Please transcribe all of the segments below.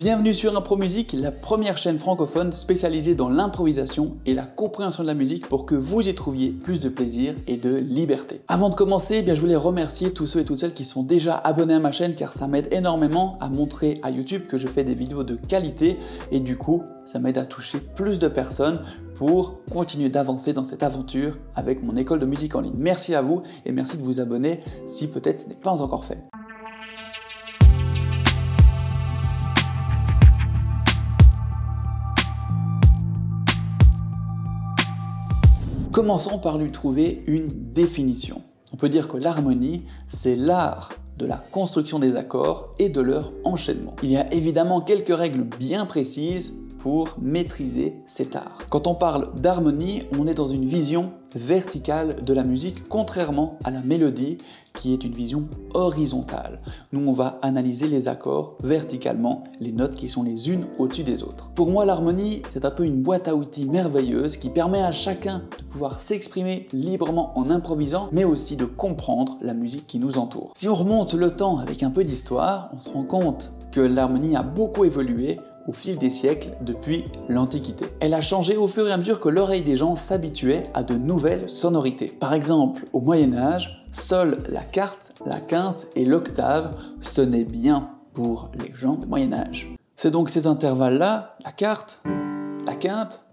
Bienvenue sur Impro Musique, la première chaîne francophone spécialisée dans l'improvisation et la compréhension de la musique pour que vous y trouviez plus de plaisir et de liberté. Avant de commencer, je voulais remercier tous ceux et toutes celles qui sont déjà abonnés à ma chaîne car ça m'aide énormément à montrer à YouTube que je fais des vidéos de qualité et du coup, ça m'aide à toucher plus de personnes pour continuer d'avancer dans cette aventure avec mon école de musique en ligne. Merci à vous et merci de vous abonner si peut-être ce n'est pas encore fait. Commençons par lui trouver une définition. On peut dire que l'harmonie, c'est l'art de la construction des accords et de leur enchaînement. Il y a évidemment quelques règles bien précises pour maîtriser cet art. Quand on parle d'harmonie, on est dans une vision verticale de la musique, contrairement à la mélodie qui est une vision horizontale. Nous, on va analyser les accords verticalement, les notes qui sont les unes au-dessus des autres. Pour moi, l'harmonie, c'est un peu une boîte à outils merveilleuse qui permet à chacun de pouvoir s'exprimer librement en improvisant, mais aussi de comprendre la musique qui nous entoure. Si on remonte le temps avec un peu d'histoire, on se rend compte que l'harmonie a beaucoup évolué au fil des siècles depuis l'Antiquité. Elle a changé au fur et à mesure que l'oreille des gens s'habituait à de nouvelles sonorités. Par exemple, au Moyen-Âge, seule la quarte, la quinte et l'octave sonnaient bien pour les gens du Moyen-Âge. C'est donc ces intervalles-là, la quarte, la quinte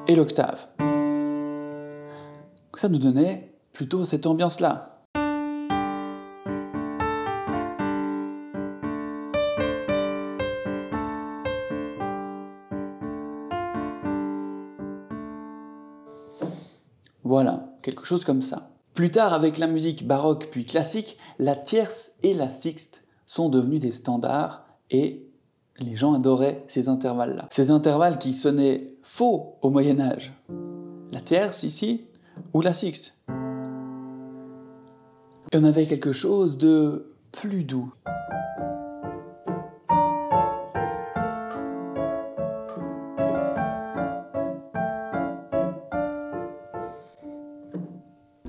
et l'octave. Ça nous donnait plutôt cette ambiance-là. Voilà, quelque chose comme ça. Plus tard, avec la musique baroque puis classique, la tierce et la sixte sont devenus des standards et les gens adoraient ces intervalles-là. Ces intervalles qui sonnaient faux au Moyen-Âge. La tierce ici ou la sixte. Et on avait quelque chose de plus doux.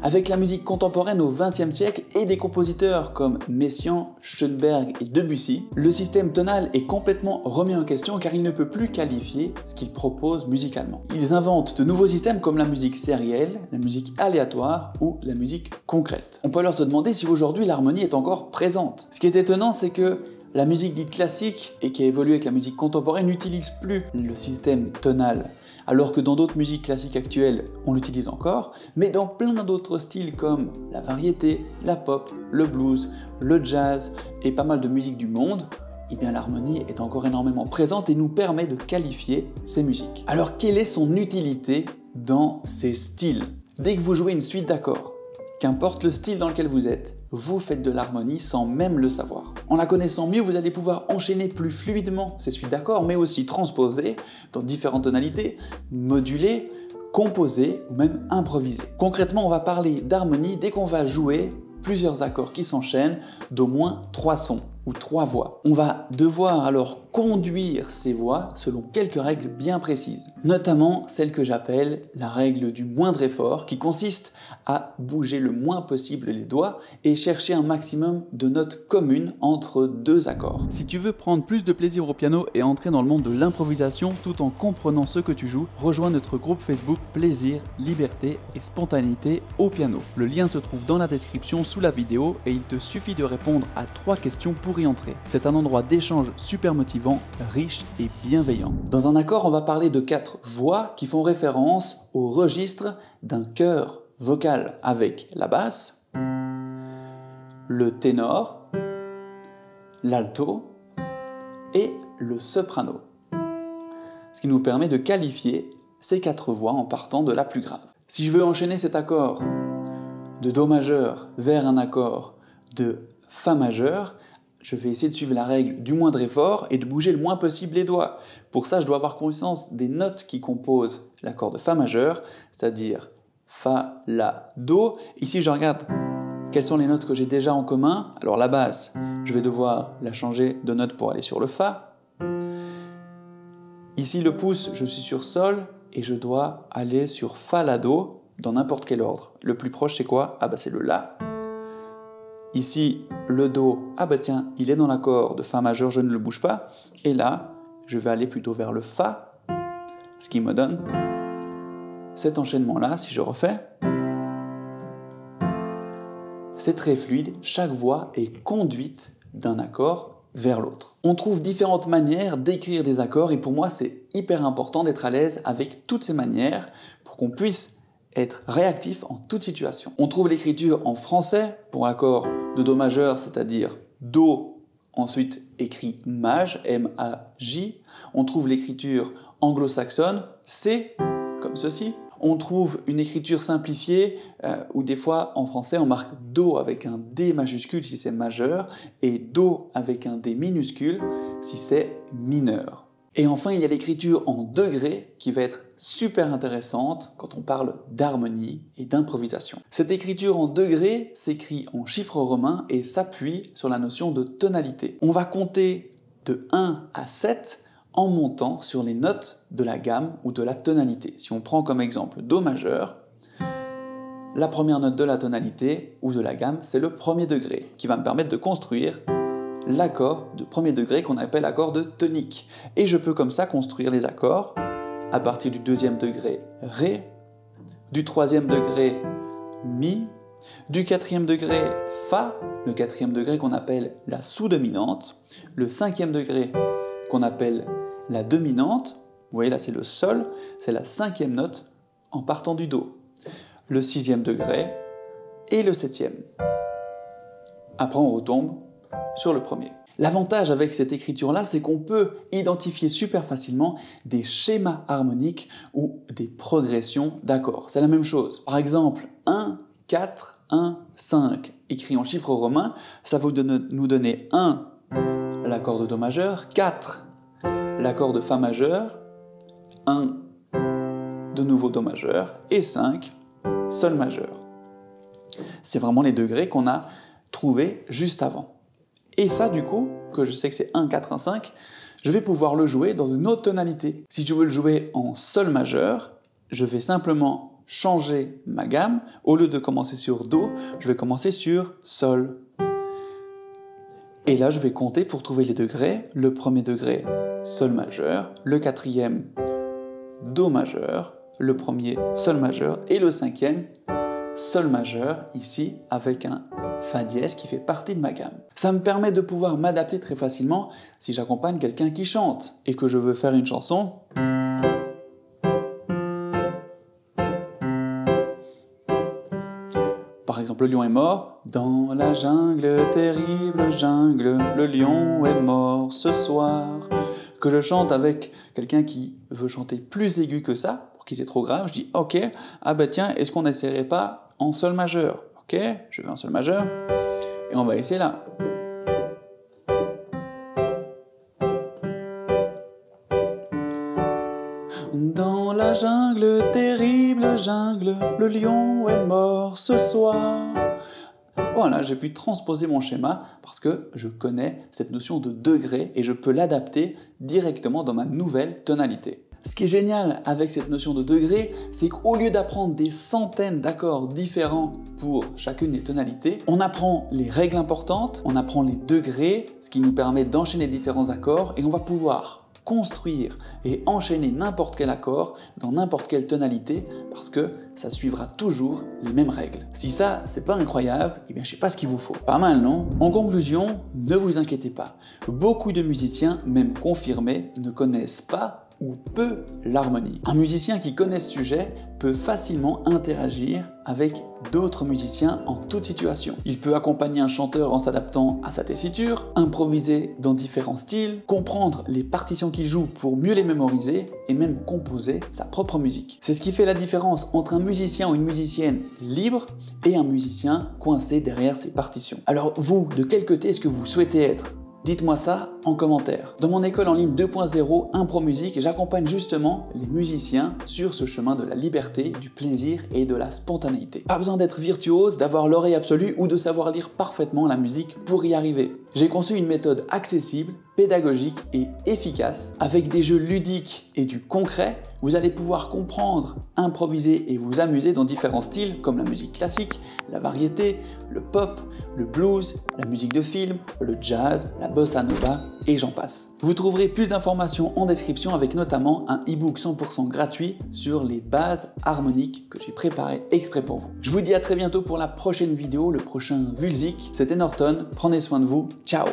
Avec la musique contemporaine au XXe siècle et des compositeurs comme Messiaen, Schoenberg et Debussy, le système tonal est complètement remis en question car il ne peut plus qualifier ce qu'il propose musicalement. Ils inventent de nouveaux systèmes comme la musique sérielle, la musique aléatoire ou la musique concrète. On peut alors se demander si aujourd'hui l'harmonie est encore présente. Ce qui est étonnant, c'est que la musique dite classique et qui a évolué avec la musique contemporaine n'utilise plus le système tonal. Alors que dans d'autres musiques classiques actuelles, on l'utilise encore, mais dans plein d'autres styles comme la variété, la pop, le blues, le jazz et pas mal de musiques du monde, l'harmonie est encore énormément présente et nous permet de qualifier ces musiques. Alors quelle est son utilité dans ces styles? Dès que vous jouez une suite d'accords, qu'importe le style dans lequel vous êtes, vous faites de l'harmonie sans même le savoir. En la connaissant mieux, vous allez pouvoir enchaîner plus fluidement ces suites d'accords, mais aussi transposer dans différentes tonalités, moduler, composer ou même improviser. Concrètement, on va parler d'harmonie dès qu'on va jouer plusieurs accords qui s'enchaînent d'au moins 3 sons ou 3 voix. On va devoir alors conduire ces voix selon quelques règles bien précises, notamment celle que j'appelle la règle du moindre effort qui consiste à bouger le moins possible les doigts et chercher un maximum de notes communes entre 2 accords. Si tu veux prendre plus de plaisir au piano et entrer dans le monde de l'improvisation tout en comprenant ce que tu joues, rejoins notre groupe Facebook Plaisir, Liberté et Spontanéité au piano. Le lien se trouve dans la description sous la vidéo et il te suffit de répondre à 3 questions pour y entrer. C'est un endroit d'échange super motivant, riche et bienveillant. Dans un accord, on va parler de 4 voix qui font référence au registre d'un chœur vocal avec la basse, le ténor, l'alto et le soprano. Ce qui nous permet de qualifier ces 4 voix en partant de la plus grave. Si je veux enchaîner cet accord de Do majeur vers un accord de Fa majeur, je vais essayer de suivre la règle du moindre effort et de bouger le moins possible les doigts. Pour ça, je dois avoir conscience des notes qui composent l'accord de Fa majeur, c'est-à-dire Fa, La, Do. Ici, je regarde quelles sont les notes que j'ai déjà en commun. Alors la basse, je vais devoir la changer de note pour aller sur le Fa. Ici, le pouce, je suis sur Sol et je dois aller sur Fa, La, Do dans n'importe quel ordre. Le plus proche, c'est quoi? C'est le La. Ici, le Do, ah bah tiens, il est dans l'accord de Fa majeur, je ne le bouge pas. Et là, je vais aller plutôt vers le Fa, ce qui me donne cet enchaînement-là, si je refais. C'est très fluide, chaque voix est conduite d'un accord vers l'autre. On trouve différentes manières d'écrire des accords et pour moi c'est hyper important d'être à l'aise avec toutes ces manières pour qu'on puisse être réactif en toute situation. On trouve l'écriture en français pour l'accord de Do majeur, c'est-à-dire Do, ensuite écrit Maj, M-A-J. On trouve l'écriture anglo-saxonne, C, comme ceci. On trouve une écriture simplifiée où des fois en français on marque Do avec un D majuscule si c'est majeur et Do avec un D minuscule si c'est mineur. Et enfin il y a l'écriture en degrés qui va être super intéressante quand on parle d'harmonie et d'improvisation. Cette écriture en degrés s'écrit en chiffres romains et s'appuie sur la notion de tonalité. On va compter de 1 à 7 en montant sur les notes de la gamme ou de la tonalité. Si on prend comme exemple Do majeur, la première note de la tonalité ou de la gamme, c'est le premier degré, qui va me permettre de construire l'accord de premier degré qu'on appelle accord de tonique. Et je peux comme ça construire les accords à partir du deuxième degré Ré, du troisième degré Mi, du quatrième degré Fa, le quatrième degré qu'on appelle la sous-dominante, le cinquième degré qu'on appelle la dominante, vous voyez là c'est le Sol, c'est la cinquième note en partant du Do, le sixième degré et le septième. Après on retombe sur le premier. L'avantage avec cette écriture-là, c'est qu'on peut identifier super facilement des schémas harmoniques ou des progressions d'accords. C'est la même chose. Par exemple, 1, 4, 1, 5, écrit en chiffres romains, ça va nous donner 1, l'accord de Do majeur, 4, l'accord de Fa majeur, 1, de nouveau Do majeur, et 5, Sol majeur. C'est vraiment les degrés qu'on a trouvés juste avant. Et ça, du coup, que je sais que c'est 1, 4, 1, 5, je vais pouvoir le jouer dans une autre tonalité. Si je veux le jouer en Sol majeur, je vais simplement changer ma gamme. Au lieu de commencer sur Do, je vais commencer sur Sol. Et là, je vais compter pour trouver les degrés. Le premier degré, Sol majeur, le quatrième, Do majeur, le premier, Sol majeur, et le cinquième, Sol majeur, ici, avec un Fa dièse qui fait partie de ma gamme. Ça me permet de pouvoir m'adapter très facilement si j'accompagne quelqu'un qui chante et que je veux faire une chanson. Par exemple, le lion est mort. Dans la jungle, terrible jungle, le lion est mort ce soir. Que je chante avec quelqu'un qui veut chanter plus aigu que ça, pour qu'il c'est trop grave, je dis ok, ah bah tiens, est-ce qu'on n'essaierait pas en Sol majeur? Ok, je vais en Sol majeur, et on va essayer là. Dans la jungle, terrible jungle, le lion est mort ce soir. Voilà, j'ai pu transposer mon schéma parce que je connais cette notion de degré et je peux l'adapter directement dans ma nouvelle tonalité. Ce qui est génial avec cette notion de degré, c'est qu'au lieu d'apprendre des centaines d'accords différents pour chacune des tonalités, on apprend les règles importantes, on apprend les degrés, ce qui nous permet d'enchaîner différents accords et on va pouvoir construire et enchaîner n'importe quel accord dans n'importe quelle tonalité parce que ça suivra toujours les mêmes règles. Si ça, c'est pas incroyable, eh bien je sais pas ce qu'il vous faut. Pas mal, non? En conclusion, ne vous inquiétez pas. Beaucoup de musiciens, même confirmés, ne connaissent pas ou peu l'harmonie. Un musicien qui connaît ce sujet peut facilement interagir avec d'autres musiciens en toute situation. Il peut accompagner un chanteur en s'adaptant à sa tessiture, improviser dans différents styles, comprendre les partitions qu'il joue pour mieux les mémoriser et même composer sa propre musique. C'est ce qui fait la différence entre un musicien ou une musicienne libre et un musicien coincé derrière ses partitions. Alors vous, de quel côté est-ce que vous souhaitez être ? Dites-moi ça en commentaire. Dans mon école en ligne 2.0 Impro Musique, j'accompagne justement les musiciens sur ce chemin de la liberté, du plaisir et de la spontanéité. Pas besoin d'être virtuose, d'avoir l'oreille absolue ou de savoir lire parfaitement la musique pour y arriver. J'ai conçu une méthode accessible pédagogique et efficace. Avec des jeux ludiques et du concret, vous allez pouvoir comprendre, improviser et vous amuser dans différents styles comme la musique classique, la variété, le pop, le blues, la musique de film, le jazz, la bossa nova et j'en passe. Vous trouverez plus d'informations en description avec notamment un e-book 100% gratuit sur les bases harmoniques que j'ai préparé exprès pour vous. Je vous dis à très bientôt pour la prochaine vidéo, le prochain Vulzik. C'était Norton, prenez soin de vous, ciao!